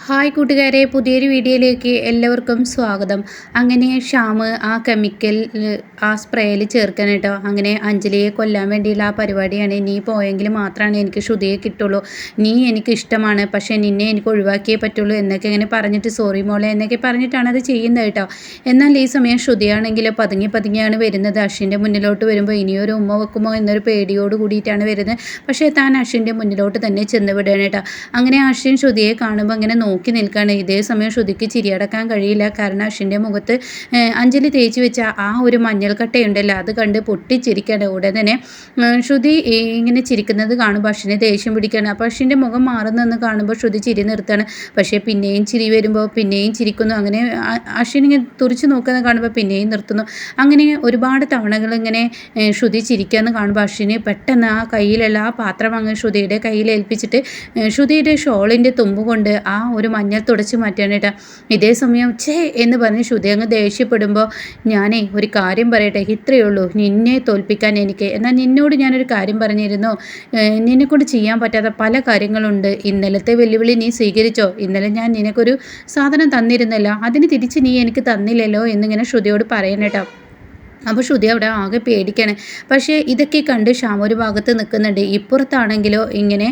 Hi കൂട്ടുകാരെ, പുതിയൊരു വീഡിയോയിലേക്ക് എല്ലാവർക്കും സ്വാഗതം. അങ്ങനെ ശ്യാം ആ കെമിക്കൽ ആ സ്പ്രേയിൽ ചേർക്കാൻ കേട്ടോ. അങ്ങനെ അഞ്ജലിയെ കൊല്ലാൻ വേണ്ടിയുള്ള ആ പരിപാടിയാണ്. നീ പോയെങ്കിൽ മാത്രമാണ് എനിക്ക് ശ്രുതിയെ കിട്ടുള്ളൂ, നീ എനിക്ക് ഇഷ്ടമാണ്, പക്ഷേ നിന്നെ എനിക്ക് ഒഴിവാക്കിയേ പറ്റുള്ളൂ എന്നൊക്കെ ഇങ്ങനെ പറഞ്ഞിട്ട് സോറി മോളെ എന്നൊക്കെ പറഞ്ഞിട്ടാണ് അത് ചെയ്യുന്നത് കേട്ടോ. എന്നാൽ ഈ സമയം ശ്രുതിയാണെങ്കിൽ പതുങ്ങിയാണ് വരുന്നത്. അശ്വിൻ്റെ മുന്നിലോട്ട് വരുമ്പോൾ ഇനിയൊരു ഉമ്മ വെക്കുമോ എന്നൊരു പേടിയോട് കൂടിയിട്ടാണ് വരുന്നത്. പക്ഷേ താൻ അശ്വിൻ്റെ മുന്നിലോട്ട് തന്നെ ചെന്ന് വിടുകയാണ് കേട്ടോ. അങ്ങനെ അശ്വിൻ ശ്രുതിയെ കാണുമ്പോൾ ഇങ്ങനെ നോക്കി നിൽക്കുകയാണ്. ഇതേ സമയം ശ്രുതിക്ക് ചിരിയടക്കാൻ കഴിയില്ല. കാരണം അശ്വിൻ്റെ മുഖത്ത് അഞ്ജലി തേച്ച് വെച്ച ആ ഒരു മഞ്ഞൾ കട്ടയുണ്ടല്ലോ, അത് കണ്ട് പൊട്ടിച്ചിരിക്കുകയാണ്. ഉടനെ തന്നെ ശ്രുതി ഇങ്ങനെ ചിരിക്കുന്നത് കാണുമ്പോൾ അശ്വിനെ ദേഷ്യം പിടിക്കുകയാണ്. അപ്പോൾ അശ്വിൻ്റെ മുഖം മാറുന്നെന്ന് കാണുമ്പോൾ ശ്രുതി ചിരി നിർത്തുകയാണ്. പക്ഷേ പിന്നെയും ചിരി വരുമ്പോൾ പിന്നെയും ചിരിക്കുന്നു. അങ്ങനെ അശ്വിൻ ഇങ്ങനെ തുറിച്ച് നോക്കുന്നത് കാണുമ്പോൾ പിന്നെയും നിർത്തുന്നു. അങ്ങനെ ഒരുപാട് തവണകൾ ഇങ്ങനെ ശ്രുതി ചിരിക്കുകയെന്ന് കാണുമ്പോൾ അശ്വിന് പെട്ടെന്ന് ആ കയ്യിലുള്ള ആ പാത്രം അങ്ങ് ശ്രുതിയുടെ കയ്യിൽ ഏൽപ്പിച്ചിട്ട് ശ്രുതിയുടെ ഷോളിൻ്റെ തുമ്പ് കൊണ്ട് ആ ഒരു മഞ്ഞൾ തുടച്ച് മാറ്റാനായിട്ടാ. ഇതേ സമയം ഛേ എന്ന് പറഞ്ഞ് ശ്രുതി അങ്ങ് ദേഷ്യപ്പെടുമ്പോൾ ഞാനേ ഒരു കാര്യം പറയട്ടെ, ഇത്രയേ ഉള്ളൂ നിന്നെ തോൽപ്പിക്കാൻ എനിക്ക്. എന്നാൽ നിന്നോട് ഞാനൊരു കാര്യം പറഞ്ഞിരുന്നു, നിന്നെക്കൊണ്ട് ചെയ്യാൻ പറ്റാത്ത പല കാര്യങ്ങളുണ്ട്. ഇന്നലത്തെ വെല്ലുവിളി നീ സ്വീകരിച്ചോ? ഇന്നലെ ഞാൻ നിനക്കൊരു സാധനം തന്നിരുന്നല്ലോ, അതിന് തിരിച്ച് നീ എനിക്ക് തന്നില്ലല്ലോ എന്നിങ്ങനെ ശ്രുതിയോട് പറയണേട്ടോ. അപ്പോൾ ശ്രുതി അവിടെ ആകെ പേടിക്കാണ്. പക്ഷേ ഇതൊക്കെ കണ്ട് ശ്യാം ഒരു ഭാഗത്ത് നിൽക്കുന്നുണ്ട്. ഇപ്പുറത്താണെങ്കിലോ ഇങ്ങനെ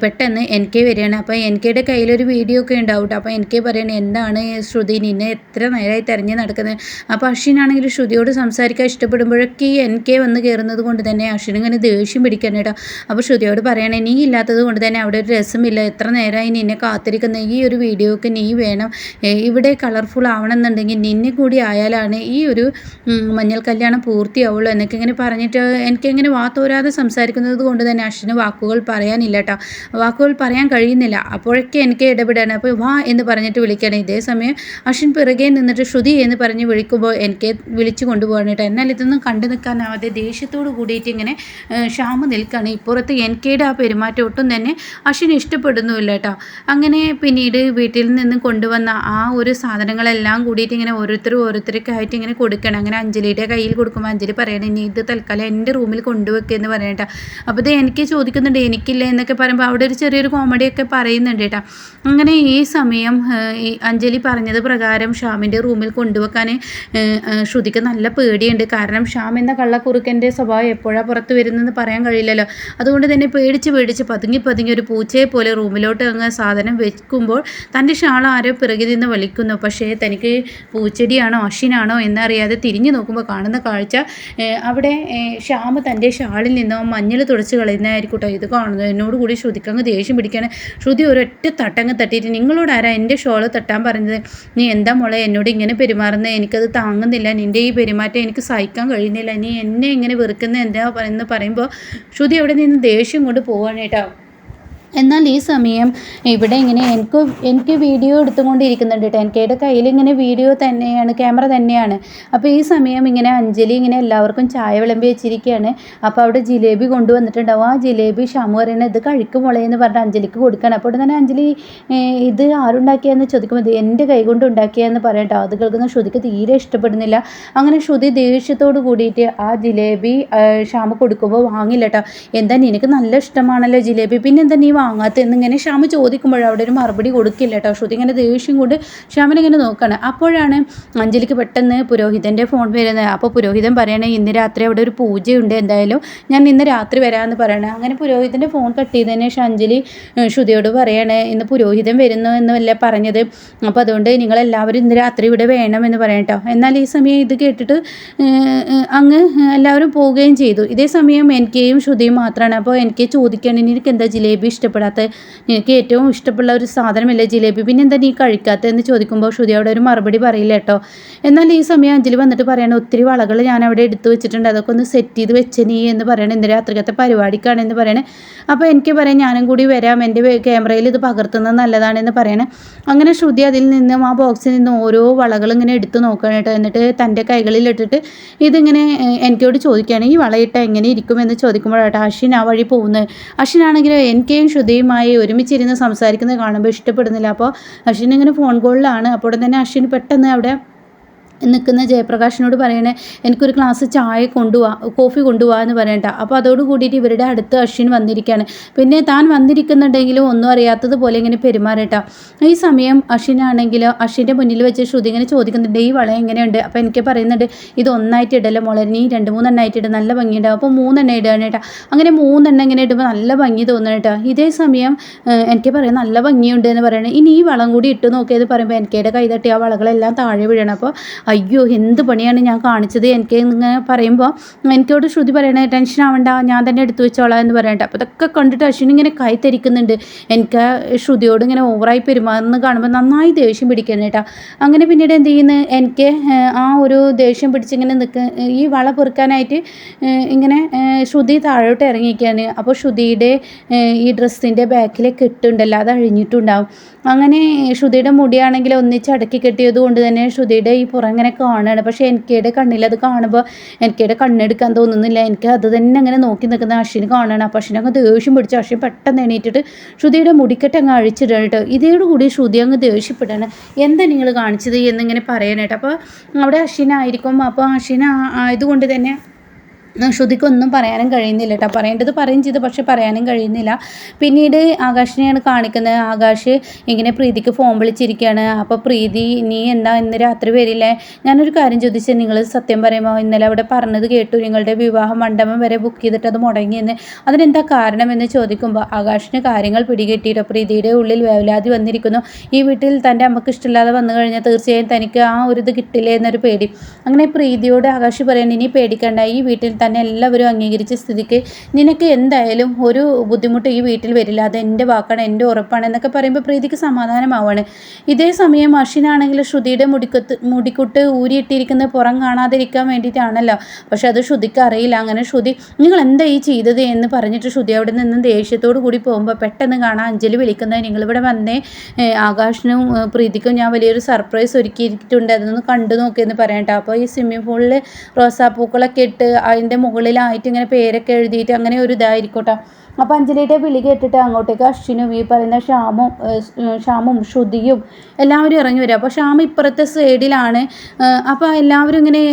പെട്ടെന്ന് എനിക്ക് വരികയാണ്. അപ്പോൾ എനിക്കയുടെ കയ്യിലൊരു വീഡിയോ ഒക്കെ ഉണ്ടാവും. അപ്പോൾ എനിക്ക് പറയണേ, എന്താണ് ശ്രുതി നിന്നെ എത്ര നേരമായി തിരഞ്ഞ് നടക്കുന്നത്? അപ്പോൾ അശ്വിനാണെങ്കിൽ ശ്രുതിയോട് സംസാരിക്കാൻ ഇഷ്ടപ്പെടുമ്പോഴൊക്കെ എനിക്ക് വന്ന് കയറുന്നത് കൊണ്ട് തന്നെ അശ്വിൻ ഇങ്ങനെ ദേഷ്യം പിടിക്കാൻ കേട്ടോ. അപ്പോൾ ശ്രുതിയോട് പറയണേ, നീ ഇല്ലാത്തത് കൊണ്ട് തന്നെ അവിടെ ഒരു രസമില്ല, എത്ര നേരമായി നിന്നെ കാത്തിരിക്കുന്ന ഈ ഒരു വീഡിയോക്ക് നീ വേണം, ഇവിടെ കളർഫുൾ ആവണമെന്നുണ്ടെങ്കിൽ നിന്നെ കൂടി ആയാലാണ് ഈ ഒരു മഞ്ഞൾ കല്യാണം പൂർത്തിയാവുള്ളൂ എന്നൊക്കെ ഇങ്ങനെ പറഞ്ഞിട്ട് എനിക്കിങ്ങനെ വാത്തോരാതെ സംസാരിക്കുന്നത് കൊണ്ട് തന്നെ അശ്വിന് വാക്കുകൾ പറയാനില്ല കേട്ടോ. വാക്കുകൾ പറയാൻ കഴിയുന്നില്ല. അപ്പോഴൊക്കെ എനിക്ക് ഇടപെടാണ്. അപ്പോൾ വാ എന്ന് പറഞ്ഞിട്ട് വിളിക്കണം. ഇതേ സമയം അശ്വിൻ പിറകെ നിന്നിട്ട് ശ്രുതി എന്ന് പറഞ്ഞ് വിളിക്കുമ്പോൾ എനിക്ക് വിളിച്ചു കൊണ്ടുപോകണം കേട്ടോ. എന്നാൽ ഇതൊന്നും കണ്ടു നിൽക്കാനാവാതെ ദേഷ്യത്തോട് കൂടിയിട്ട് ഇങ്ങനെ ശ്യാം നിൽക്കുകയാണ്. ഇപ്പുറത്ത് എനിക്കയുടെ ആ പെരുമാറ്റം ഒട്ടും തന്നെ അശ്വിന് ഇഷ്ടപ്പെടുന്നുമില്ല കേട്ടോ. അങ്ങനെ പിന്നീട് വീട്ടിൽ നിന്ന് കൊണ്ടുവന്ന ആ ഒരു സാധനങ്ങളെല്ലാം കൂടിയിട്ട് ഇങ്ങനെ ഓരോരുത്തർക്കായിട്ട് ഇങ്ങനെ കൊടുക്കണം. അങ്ങനെ അഞ്ജലിയുടെ കയ്യിൽ കൊടുക്കുമ്പോൾ അഞ്ജലി പറയണേ, ഇനി ഇത് തൽക്കാലം എൻ്റെ റൂമിൽ കൊണ്ടുവെക്കുകയെന്ന് പറയണ്ട. അപ്പോൾ ഇത് എനിക്ക് ചോദിക്കുന്നുണ്ട്, എനിക്കില്ല എന്നൊക്കെ പറയുമ്പോൾ അവിടെ ഒരു ചെറിയൊരു കോമഡിയൊക്കെ പറയുന്നുണ്ട് കേട്ടോ. അങ്ങനെ ഈ സമയം ഈ അഞ്ജലി പറഞ്ഞത് പ്രകാരം ശ്യാമിൻ്റെ റൂമിൽ കൊണ്ടുവെക്കാൻ ശ്രുതിക്ക് നല്ല പേടിയുണ്ട്. കാരണം ശ്യാം എന്ന കള്ളക്കുറുക്കൻ്റെ സ്വഭാവം എപ്പോഴാണ് പുറത്ത് വരുന്നതെന്ന് പറയാൻ കഴിയില്ലല്ലോ. അതുകൊണ്ട് തന്നെ പേടിച്ച് പതുങ്ങി ഒരു പൂച്ചയെ പോലെ റൂമിലോട്ട് അങ്ങ് സാധനം വെക്കുമ്പോൾ തൻ്റെ ഷാൾ ആരോ പിറകിൽ നിന്ന് വലിക്കുന്നു. പക്ഷേ തനിക്ക് പൂച്ചെടിയാണോ അശ്വിനാണോ എന്നറിയാതെ തിരിഞ്ഞു നോക്കുമ്പോൾ കാണുന്ന കാഴ്ച അവിടെ ശ്യാം തൻ്റെ ഷാളിൽ നിന്ന് മഞ്ഞൾ തുടച്ച് കളയുന്നതായിരിക്കും കേട്ടോ. ഇത് കാണുന്നത് എന്നോട് കൂടി ശ്രുതിക്കങ്ങ് ദേഷ്യം പിടിക്കുകയാണ്. ശ്രുതി ഒരൊറ്റ തട്ടങ്ങ് തട്ടിയിട്ട്, നിങ്ങളോട് ആരാ എൻ്റെ ഷോള് തട്ടാൻ പറഞ്ഞത്? നീ എന്താ മോളെ എന്നോട് ഇങ്ങനെ പെരുമാറുന്നത്? എനിക്കത് താങ്ങുന്നില്ല, നിൻ്റെ ഈ പെരുമാറ്റം എനിക്ക് സഹിക്കാൻ കഴിയുന്നില്ല, നീ എന്നെ ഇങ്ങനെ വെറുക്കുന്നത് എന്താ എന്ന് പറയുമ്പോൾ ശ്രുതി അവിടെ നിന്ന് ദേഷ്യം കൊണ്ട് പോവാണ് കേട്ടോ. എന്നാൽ ഈ സമയം ഇവിടെ ഇങ്ങനെ എനിക്ക് വീഡിയോ എടുത്തുകൊണ്ടിരിക്കുന്നുണ്ട് കേട്ടോ. എനിക്കയുടെ കയ്യിൽ ഇങ്ങനെ വീഡിയോ തന്നെയാണ്, ക്യാമറ തന്നെയാണ്. അപ്പോൾ ഈ സമയം ഇങ്ങനെ അഞ്ജലി ഇങ്ങനെ എല്ലാവർക്കും ചായ വിളമ്പി വെച്ചിരിക്കുകയാണ്. അപ്പോൾ അവിടെ ജിലേബി കൊണ്ടുവന്നിട്ടുണ്ടാവും. ആ ജിലേബി ഷാമു പറയുന്നത് ഇത് കഴിക്കുമോളെ എന്ന് പറഞ്ഞിട്ട് അഞ്ജലിക്ക് കൊടുക്കുകയാണ്. അപ്പോൾ തന്നെ അഞ്ജലി ഇത് ആരുണ്ടാക്കിയാന്ന് ചോദിക്കുമ്പോൾ എൻ്റെ കൈ കൊണ്ട് ഉണ്ടാക്കിയാന്ന് പറയട്ടോ. അത് കേൾക്കുന്ന ശ്രുതിക്ക് തീരെ ഇഷ്ടപ്പെടുന്നില്ല. അങ്ങനെ ശ്രുതി ദേഷ്യത്തോട് കൂടിയിട്ട് ആ ജിലേബി ഷാമു കൊടുക്കുമ്പോൾ വാങ്ങില്ല കേട്ടോ. എന്താ നിനക്ക് നല്ല ഇഷ്ടമാണല്ലോ ജിലേബി, പിന്നെന്താ നീ വാങ്ങാത്ത എന്നിങ്ങനെ ശ്യാം ചോദിക്കുമ്പോൾ അവിടെ ഒരു മറുപടി കൊടുക്കില്ല കേട്ടോ. ശ്രുതി ഇങ്ങനെ ദേഷ്യം കൊണ്ട് ശ്യാമിനെ നോക്കുകയാണ്. അപ്പോഴാണ് അഞ്ജലിക്ക് പെട്ടെന്ന് പുരോഹിതൻ്റെ ഫോൺ വരുന്നത്. അപ്പോൾ പുരോഹിതൻ പറയണേ, ഇന്ന് രാത്രി അവിടെ ഒരു പൂജയുണ്ട്, എന്തായാലും ഞാൻ ഇന്ന് രാത്രി വരാമെന്ന് പറയണേ. അങ്ങനെ പുരോഹിതൻ്റെ ഫോൺ കട്ട് ചെയ്തതിന് ശേഷം അഞ്ജലി ശ്രുതിയോട് പറയണേ, ഇന്ന് പുരോഹിതൻ വരുന്നു എന്നല്ല പറഞ്ഞത്, അപ്പോൾ അതുകൊണ്ട് നിങ്ങളെല്ലാവരും ഇന്ന് രാത്രി ഇവിടെ വേണമെന്ന് പറയട്ടോ. എന്നാൽ ഈ സമയം ഇത് കേട്ടിട്ട് അങ്ങ് എല്ലാവരും പോവുകയും ചെയ്തു. ഇതേ സമയം എനിക്കെയും ശ്രുതിയും മാത്രമാണ്. അപ്പോൾ എനിക്ക് ചോദിക്കുകയാണ്, എനിക്ക് എന്താ ജിലേബി ഇഷ്ടപ്പെടാത്ത? എനിക്ക് ഏറ്റവും ഇഷ്ടമുള്ള ഒരു സാധനമല്ലേ ജിലേബി, പിന്നെ എന്താ നീ കഴിക്കാത്ത എന്ന് ചോദിക്കുമ്പോൾ ശ്രുതി അവിടെ ഒരു മറുപടി പറയില്ല കേട്ടോ. എന്നാൽ ഈ സമയം അഞ്ജലി വന്നിട്ട് പറയണം, ഒത്തിരി വളകൾ ഞാൻ അവിടെ എടുത്തു വെച്ചിട്ടുണ്ട്, അതൊക്കെ ഒന്ന് സെറ്റ് ചെയ്ത് വെച്ച് നീ എന്ന് പറയണം, ഇന്ന് രാത്രിക്കത്തെ പരിപാടിക്കാണെന്ന് പറയണേ. അപ്പോൾ എനിക്ക് പറയാം, ഞാനും കൂടി വരാം, എൻ്റെ ക്യാമറയിൽ ഇത് പകർത്തുന്നത് നല്ലതാണെന്ന് പറയണേ. അങ്ങനെ ശ്രുതി അതിൽ നിന്നും ആ ബോക്സിൽ നിന്ന് ഓരോ വളകൾ ഇങ്ങനെ എടുത്ത് നോക്കണം കേട്ടോ. എന്നിട്ട് തൻ്റെ കൈകളിൽ ഇട്ടിട്ട് ഇതിങ്ങനെ എനിക്കോട് ചോദിക്കുകയാണ്, ഈ വളയിട്ട എങ്ങനെ ഇരിക്കുമെന്ന് ചോദിക്കുമ്പോഴാട്ടോ അശ്വിൻ ആ വഴി പോകുന്നത്. അശ്വിനാണെങ്കിൽ എനിക്കും ശ്രുതിയുമായി ഒരുമിച്ചിരുന്ന് സംസാരിക്കുന്നത് കാണുമ്പോൾ ഇഷ്ടപ്പെടുന്നില്ല. അപ്പോൾ അശ്വിൻ ഇങ്ങനെ ഫോൺ കോളിലാണ്. അപ്പോൾ തന്നെ അശ്വിൻ പെട്ടെന്ന് അവിടെ നിൽക്കുന്ന ജയപ്രകാശിനോട് പറയണേ എനിക്കൊരു ഗ്ലാസ് ചായ കോഫി കൊണ്ടുപോവാ എന്ന് പറയണ്ട. അപ്പോൾ അതോട് കൂടിയിട്ട് ഇവരുടെ അടുത്ത് അശ്വിൻ വന്നിരിക്കുകയാണ്. പിന്നെ താൻ വന്നിരിക്കുന്നുണ്ടെങ്കിലും ഒന്നും അറിയാത്തതുപോലെ ഇങ്ങനെ പെരുമാറേട്ടാ. ഈ സമയം അശ്വിനാണെങ്കിൽ അശ്വിൻ്റെ മുന്നിൽ വെച്ച് ശ്രുതി ഇങ്ങനെ ചോദിക്കുന്നുണ്ട് ഈ വള എങ്ങനെയുണ്ട്. അപ്പോൾ എനിക്ക് പറയുന്നുണ്ട് ഇത് ഒന്നായിട്ട് ഇടല്ലേ മോളെ, നീ 2-3 എണ്ണമായിട്ട് ഇടും, നല്ല ഭംഗിയുണ്ടാവും. അപ്പോൾ 3 എണ്ണ ഇടുകയാണ് കേട്ടോ. അങ്ങനെ 3 എണ്ണ ഇങ്ങനെ ഇടുമ്പോൾ നല്ല ഭംഗി തോന്നണം കേട്ടോ. ഇതേ സമയം എനിക്ക് പറയാം നല്ല ഭംഗിയുണ്ട് എന്ന് പറയണേ. ഇനി ഈ വളം കൂടി ഇട്ട് നോക്കിയത് പറയുമ്പോൾ എനിക്കയുടെ കൈ തട്ടി ആ വളകളെല്ലാം താഴെ വീഴണം. അപ്പോൾ അയ്യോ എന്ത് പണിയാണ് ഞാൻ കാണിച്ചത് എനിക്ക് ഇങ്ങനെ പറയുമ്പോൾ എനിക്കോട് ശ്രുതി പറയണേ ടെൻഷൻ ആവണ്ട, ഞാൻ തന്നെ എടുത്തു വെച്ചോളാം എന്ന് പറയട്ടെ. അപ്പോൾ ഇതൊക്കെ കണ്ടിട്ട് അശ്വിൻ ഇങ്ങനെ കൈ തരിക്കുന്നുണ്ട്. എനിക്ക് ശ്രുതിയോട് ഇങ്ങനെ ഓവറായി പെരുമാറുന്നത് കാണുമ്പോൾ നന്നായി ദേഷ്യം പിടിക്കണം കേട്ടോ. അങ്ങനെ പിന്നീട് എന്ത് ചെയ്യുന്നു, എനിക്ക് ആ ഒരു ദേഷ്യം പിടിച്ചിങ്ങനെ ഈ വള പൊറുക്കാനായിട്ട് ഇങ്ങനെ ശ്രുതി താഴോട്ട് ഇറങ്ങിയിരിക്കുകയാണ്. അപ്പോൾ ശ്രുതിയുടെ ഈ ഡ്രസ്സിൻ്റെ ബാക്കിലെ കെട്ടുണ്ടല്ലോ അത് അഴിഞ്ഞിട്ടുണ്ടാവും. അങ്ങനെ ശ്രുതിയുടെ മുടിയാണെങ്കിൽ ഒന്നിച്ച് അടക്കി കെട്ടിയത് കൊണ്ട് തന്നെ ശ്രുതിയുടെ ഈ പുറങ്ങനെ കാണുകയാണ്. പക്ഷേ എനിക്കയുടെ കണ്ണിൽ അത് കാണുമ്പോൾ എനിക്കയുടെ കണ്ണെടുക്കാൻ തോന്നുന്നില്ല. എനിക്ക് അത് തന്നെ അങ്ങനെ നോക്കി നിൽക്കുന്ന അശ്വിന് കാണുകയാണ്. അപ്പോൾ അശ്വിൻ അങ്ങ് ദേഷ്യം പിടിച്ച് അശ്വിൻ പെട്ടെന്ന് എണീറ്റിട്ട് ശ്രുതിയുടെ മുടിക്കെട്ട് അങ്ങ് അഴിച്ചിടാണ് കേട്ടോ. ഇതോടുകൂടി ശ്രുതി അങ്ങ് ദേഷ്യപ്പെടാണ്. എന്താ നിങ്ങൾ കാണിച്ചത് എന്നിങ്ങനെ പറയാനായിട്ട്. അപ്പോൾ അവിടെ അശ്വിനായിരിക്കും. അപ്പോൾ അശ്വിൻ ആയതുകൊണ്ട് തന്നെ ശ്രുതിക്കൊന്നും പറയാനും കഴിയുന്നില്ല കേട്ടോ. പറയേണ്ടത് പറയും ചെയ്തു, പക്ഷെ പറയാനും കഴിയുന്നില്ല. പിന്നീട് ആകാശിനെയാണ് കാണിക്കുന്നത്. ആകാശ് ഇങ്ങനെ പ്രീതിക്ക് ഫോൺ വിളിച്ചിരിക്കുകയാണ്. അപ്പോൾ പ്രീതി നീ എന്താ ഇന്ന് രാത്രി വരില്ലേ, ഞാനൊരു കാര്യം ചോദിച്ചാൽ നിങ്ങൾ സത്യം പറയുമോ, ഇന്നലെ അവിടെ പറഞ്ഞത് കേട്ടു നിങ്ങളുടെ വിവാഹ മണ്ഡപം വരെ ബുക്ക് ചെയ്തിട്ട് അത് മുടങ്ങിയെന്ന്, അതിനെന്താ കാരണമെന്ന് ചോദിക്കുമ്പോൾ ആകാശിന് കാര്യങ്ങൾ പിടികിട്ടിയിട്ടോ. പ്രീതിയുടെ ഉള്ളിൽ വേവലാതി വന്നിരിക്കുന്നു. ഈ വീട്ടിൽ തൻ്റെ അമ്മക്ക് ഇഷ്ടമില്ലാതെ വന്നു കഴിഞ്ഞാൽ തീർച്ചയായും തനിക്ക് ആ ഒരു ഇത് കിട്ടില്ലേ എന്നൊരു പേടി. അങ്ങനെ പ്രീതിയോട് ആകാശ് പറയാൻ ഇനി പേടിക്കണ്ട, ഈ വീട്ടിൽ തന്നെ എല്ലാവരും അംഗീകരിച്ച സ്ഥിതിക്ക് നിനക്ക് എന്തായാലും ഒരു ബുദ്ധിമുട്ട് ഈ വീട്ടിൽ വരില്ല, അത് എൻ്റെ വാക്കാണ്, എൻ്റെ ഉറപ്പാണ് എന്നൊക്കെ പറയുമ്പോൾ പ്രീതിക്ക് സമാധാനമാവാണ്. ഇതേ സമയം അശ്വിനാണെങ്കിൽ ശ്രുതിയുടെ മുടിക്കുട്ട് ഊരിയിട്ടിരിക്കുന്നത് പുറം കാണാതിരിക്കാൻ വേണ്ടിയിട്ടാണല്ലോ. പക്ഷെ അത് ശ്രുതിക്ക് അറിയില്ല. അങ്ങനെ ശ്രുതി നിങ്ങൾ എന്താ ഈ ചെയ്തത് എന്ന് പറഞ്ഞിട്ട് ശ്രുതി അവിടെ നിന്ന് ദേഷ്യത്തോടു കൂടി പോകുമ്പോൾ പെട്ടെന്ന് കാണാം അഞ്ജലി വിളിക്കുന്നത് നിങ്ങളിവിടെ വന്നേ, ആകാശിനും പ്രീതിക്കും ഞാൻ വലിയൊരു സർപ്രൈസ് ഒരുക്കിയിട്ടുണ്ട്, അതൊന്ന് കണ്ടു നോക്കിയെന്ന് പറയട്ടോ. അപ്പോൾ ഈ സ്വിമ്മിംഗ് പൂളിൽ റോസാപ്പൂക്കളൊക്കെ ഇട്ട് അതിൻ്റെ മുകളിലായിട്ട് ഇങ്ങനെ പേരൊക്കെ എഴുതിയിട്ട് അങ്ങനെ ഒരു ഇതായിരിക്കട്ടോ. അപ്പോൾ അഞ്ജലിയുടെ വിളി കേട്ടിട്ട് അങ്ങോട്ടേക്ക് അശ്വിനും ഈ പറയുന്ന ശ്യാമും ശ്രുതിയും എല്ലാവരും ഇറങ്ങി വരിക. അപ്പോൾ ശ്യാം ഇപ്പുറത്തെ സൈഡിലാണ്. അപ്പോൾ എല്ലാവരും ഇങ്ങനെ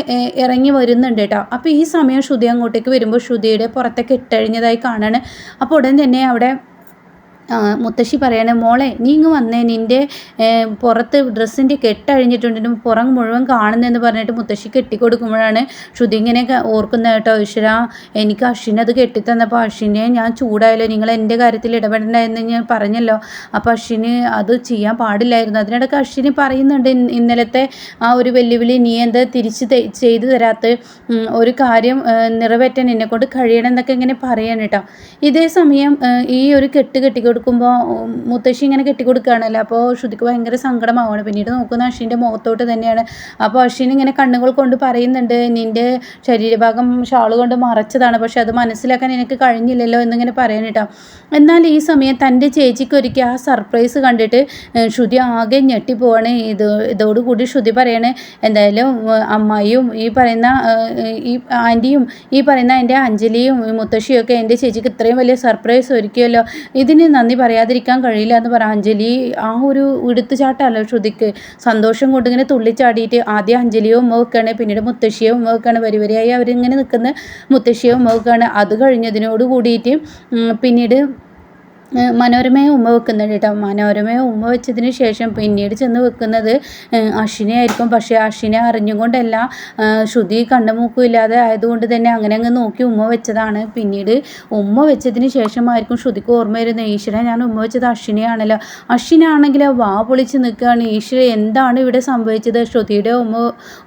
ഇറങ്ങി വരുന്നുണ്ട് കേട്ടോ. അപ്പോൾ ഈ സമയം ശ്രുതി അങ്ങോട്ടേക്ക് വരുമ്പോൾ ശ്രുതിയുടെ പുറത്തൊക്കെ ഇട്ടഴിഞ്ഞതായി കാണാണ്. അപ്പോൾ ഉടൻ തന്നെ അവിടെ മുത്തശ്ശി പറയണേ മോളെ നീ ഇങ്ങ് വന്നേ, നിൻ്റെ പുറത്ത് ഡ്രസ്സിൻ്റെ കെട്ടഴിഞ്ഞിട്ടുണ്ടെങ്കിലും പുറം മുഴുവൻ കാണുന്നതെന്ന് പറഞ്ഞിട്ട് മുത്തശ്ശി കെട്ടിക്കൊടുക്കുമ്പോഴാണ് ശ്രുതി ഇങ്ങനെയൊക്കെ ഓർക്കുന്നത് കേട്ടോ. ഈശ്വര എനിക്ക് അശ്വിനത് കെട്ടിത്തന്നപ്പോൾ അശ്വിനെ ഞാൻ ചൂടായല്ലോ, നിങ്ങൾ എൻ്റെ കാര്യത്തിൽ ഇടപെടേണ്ടതെന്ന് ഞാൻ പറഞ്ഞല്ലോ, അപ്പോൾ അശ്വിന് അത് ചെയ്യാൻ പാടില്ലായിരുന്നു. അതിനിടയ്ക്ക് അശ്വിന് പറയുന്നുണ്ട് ഇന്നലത്തെ ആ ഒരു വെല്ലുവിളി നീ എന്താ തിരിച്ച് ചെയ്തു തരാത്ത, ഒരു കാര്യം നിറവേറ്റാൻ എന്നെക്കൊണ്ട് കഴിയണം എന്നൊക്കെ ഇങ്ങനെ പറയാൻ കേട്ടോ. ഇതേ സമയം ഈ ഒരു കെട്ടിക്കൊടുക്കുമ്പോൾ മുത്തശ്ശി ഇങ്ങനെ കെട്ടിക്കൊടുക്കുകയാണല്ലോ. അപ്പോൾ ശ്രുതിക്ക് ഭയങ്കര സങ്കടമാവാണ്. പിന്നീട് നോക്കുന്ന അശ്വിൻ്റെ മുഖത്തോട്ട് തന്നെയാണ്. അപ്പോൾ അശ്വിൻ ഇങ്ങനെ കണ്ണുകൾ കൊണ്ട് പറയുന്നുണ്ട് നിൻ്റെ ശരീരഭാഗം ഷാള് കൊണ്ട് മറച്ചതാണ്, പക്ഷെ അത് മനസ്സിലാക്കാൻ എനിക്ക് കഴിഞ്ഞില്ലല്ലോ എന്നിങ്ങനെ പറയാൻ കേട്ടോ. എന്നാൽ ഈ സമയം തൻ്റെ ചേച്ചിക്ക് ഒരിക്കൽ ആ സർപ്രൈസ് കണ്ടിട്ട് ശ്രുതി ആകെ ഞെട്ടിപ്പോവാണ്. ഇതോടുകൂടി ശ്രുതി പറയാണ് എന്തായാലും അമ്മായിയും ഈ പറയുന്ന ഈ ആൻറ്റിയും ഈ പറയുന്ന എൻ്റെ അഞ്ജലിയും മുത്തശ്ശിയും ഒക്കെ എൻ്റെ ചേച്ചിക്ക് ഇത്രയും വലിയ സർപ്രൈസ് ഒരുക്കിയല്ലോ, ഇതിന് നന്ദി പറയാതിരിക്കാൻ കഴിയില്ല എന്ന് പറയാം. അഞ്ജലി ആ ഒരു എടുത്തുചാട്ടമല്ലോ ശ്രുതിക്ക്, സന്തോഷം കൊണ്ട് ഇങ്ങനെ തുള്ളിച്ചാടിയിട്ട് ആദ്യം അഞ്ജലിയോ ഉമ്മ വെക്കുകയാണ്, പിന്നീട് മുത്തശ്ശിയോ ഉമ്മ വെക്കുകയാണ്, വരിവരിയായി അവരിങ്ങനെ നിൽക്കുന്ന മുത്തശ്ശിയോ ഉമ്മ വെക്കുകയാണ്. അത് കഴിഞ്ഞതിനോട് കൂടിയിട്ട് പിന്നീട് മനോരമയെ ഉമ്മ വെക്കുന്നുണ്ട് കേട്ടോ. മനോരമയെ ഉമ്മ വെച്ചതിന് ശേഷം പിന്നീട് ചെന്ന് വെക്കുന്നത് അശ്വിനെ ആയിരിക്കും. പക്ഷേ അശ്വിനെ അറിഞ്ഞുകൊണ്ടല്ല, ശ്രുതി കണ്ണുമൂക്കും ഇല്ലാതെ ആയതുകൊണ്ട് തന്നെ അങ്ങനെ അങ്ങ് നോക്കി ഉമ്മ വെച്ചതാണ്. പിന്നീട് ഉമ്മ വെച്ചതിന് ശേഷമായിരിക്കും ശ്രുതിക്ക് ഓർമ്മ വരുന്നത് ഈശ്വരൻ ഞാൻ ഉമ്മ വെച്ചത് അശ്വിനെയാണല്ലോ. അശ്വിനാണെങ്കിൽ വാ പൊളിച്ച് നിൽക്കുകയാണ്. ഈശ്വരൻ എന്താണ് ഇവിടെ സംഭവിച്ചത്, ശ്രുതിയുടെ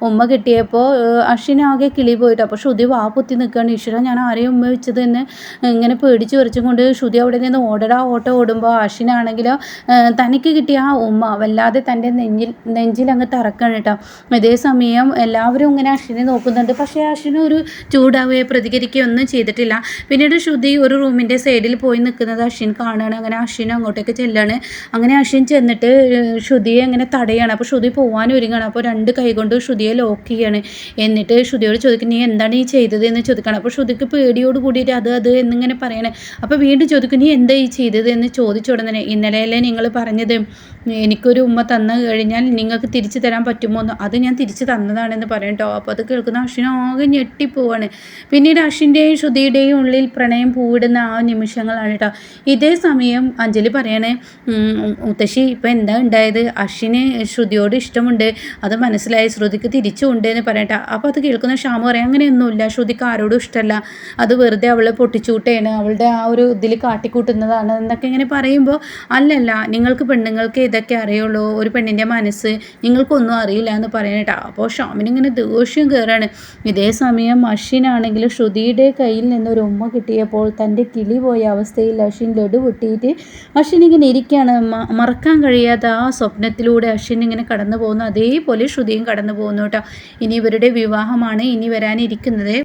ഉമ്മ കിട്ടിയപ്പോൾ അശ്വിനാകെ കിളി പോയിട്ട്. അപ്പോൾ ശ്രുതി വാ പൊത്തി നിൽക്കുകയാണ്. ഈശ്വരൻ ഞാൻ ആരെയും ഉമ്മ വെച്ചത് എന്ന് ഇങ്ങനെ പേടിച്ച് വരച്ചും കൊണ്ട് ശ്രുതി അവിടെ നിന്ന് ഓട്ടോ ഓടുമ്പോൾ അശ്വിനാണെങ്കിലോ തനിക്ക് കിട്ടിയ ആ ഉമ്മ വല്ലാതെ തൻ്റെ നെഞ്ചിൽ അങ്ങ് തറക്കണം കേട്ടോ. ഇതേ സമയം എല്ലാവരും ഇങ്ങനെ അശ്വിനെ നോക്കുന്നുണ്ട്. പക്ഷേ അശ്വിന് ഒരു ചൂടാവുകയോ പ്രതികരിക്കുകയോ ഒന്നും ചെയ്തിട്ടില്ല. പിന്നീട് ശ്രുതി ഒരു റൂമിൻ്റെ സൈഡിൽ പോയി നിൽക്കുന്നത് അശ്വിൻ കാണുകയാണ്. അങ്ങനെ അശ്വിൻ അങ്ങോട്ടേക്ക് ചെല്ലാണ്. അങ്ങനെ അശ്വിൻ ചെന്നിട്ട് ശ്രുതിയെ അങ്ങനെ തടയാണ്. അപ്പോൾ ശ്രുതി പോകാൻ ഒരുങ്ങണം. അപ്പോൾ 2 കൈ കൊണ്ട് ശ്രുതിയെ ലോക്ക് ചെയ്യാണ്. എന്നിട്ട് ശ്രുതിയോട് ചോദിക്കും നീ എന്താണ് ഈ ചെയ്തത് എന്ന് ചോദിക്കണം. അപ്പോൾ ശ്രുതിക്ക് പേടിയോട് കൂടിയിട്ട് അത് എന്നിങ്ങനെ പറയണേ. അപ്പോൾ വീണ്ടും ചോദിക്കും നീ എന്താ ഈ ചെയ്തത് എന്ന് ചോദിച്ച ഉടനെ ഇന്നലെയല്ലേ നിങ്ങൾ പറഞ്ഞത് എനിക്കൊരു ഉമ്മ തന്നു കഴിഞ്ഞാൽ നിങ്ങൾക്ക് തിരിച്ചു തരാൻ പറ്റുമോ എന്ന്. അത് ഞാൻ തിരിച്ചു തന്നതാണെന്ന് പറയും കേട്ടോ. അപ്പോൾ അത് കേൾക്കുന്ന അശ്വിൻ ആകെ ഞെട്ടിപ്പോവാണ്. പിന്നീട് അശ്വിൻ്റെയും ശ്രുതിയുടെയും ഉള്ളിൽ പ്രണയം പൂവിടുന്ന ആ നിമിഷങ്ങളാണ് കേട്ടോ. ഇതേ സമയം അഞ്ജലി പറയണേ, മുത്തശ്ശി ഇപ്പം എന്താ ഉണ്ടായത്, അശ്വിന് ശ്രുതിയോട് ഇഷ്ടമുണ്ട്, അത് മനസ്സിലായി, ശ്രുതിക്ക് തിരിച്ചുണ്ട് എന്ന് പറയട്ടെ. അപ്പോൾ അത് കേൾക്കുന്ന ശ്യാമ് പറയാം, അങ്ങനെയൊന്നുമില്ല, ശ്രുതിക്ക് ആരോടും ഇഷ്ടമല്ല, അത് വെറുതെ അവളെ പൊട്ടിച്ചൂട്ടയാണ്, അവളുടെ ആ ഒരു ഇതിൽ കാട്ടിക്കൂട്ടുന്നതാണ് എന്നൊക്കെ ഇങ്ങനെ പറയുമ്പോൾ, അല്ലല്ല, നിങ്ങൾക്ക് പെണ്ണുങ്ങൾക്ക് ഇതൊക്കെ അറിയുള്ളൂ, ഒരു പെണ്ണിൻ്റെ മനസ്സ് നിങ്ങൾക്കൊന്നും അറിയില്ല എന്ന് പറയണേട്ടാ. അപ്പോൾ ഷാമിനിങ്ങനെ ദേഷ്യം കയറാണ്. ഇതേ സമയം അശ്വിനാണെങ്കിൽ ശ്രുതിയുടെ കയ്യിൽ നിന്നൊരു ഉമ്മ കിട്ടിയപ്പോൾ തൻ്റെ കിളി പോയ അവസ്ഥയിൽ അശ്വിൻ ലഡു പൊട്ടിയിട്ട് അശ്വിൻ ഇങ്ങനെ ഇരിക്കുകയാണ്. മറക്കാൻ കഴിയാത്ത ആ സ്വപ്നത്തിലൂടെ അശ്വിൻ ഇങ്ങനെ കടന്നു പോകുന്നു. അതേപോലെ ശ്രുതിയും കടന്നു പോകുന്നു കേട്ടോ. ഇനി ഇവരുടെ വിവാഹമാണ് ഇനി വരാനിരിക്കുന്നത്.